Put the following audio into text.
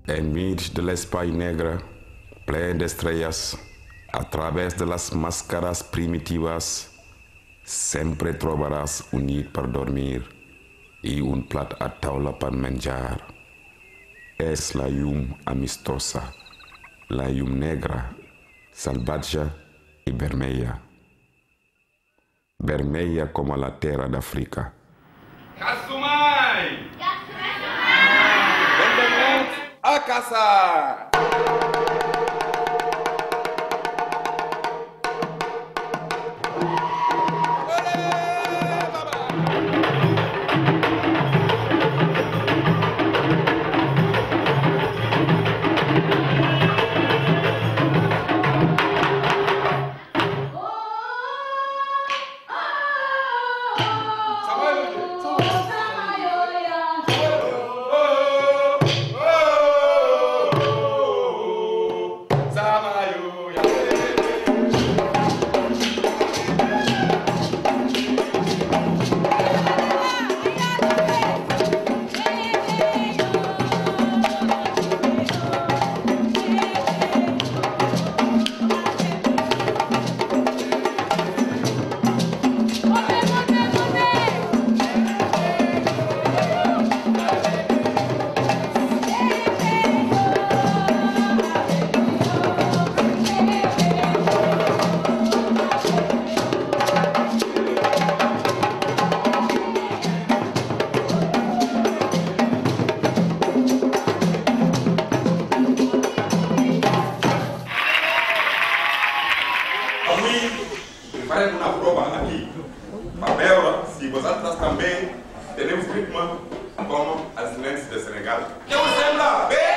En medio del espacio negro, plein de estrellas, a través de las máscaras primitivas, siempre trobarás un nid para dormir y un plat a taula para menjar. Es la llum amistosa, la llum negra, salvaje y vermella. Vermella como la tierra de África. Kasumai! Benvenuti a casa! Farem una prova aquí, para veure si vosaltres també teniu ritme com els nens de Senegal. Què us sembla? Bé!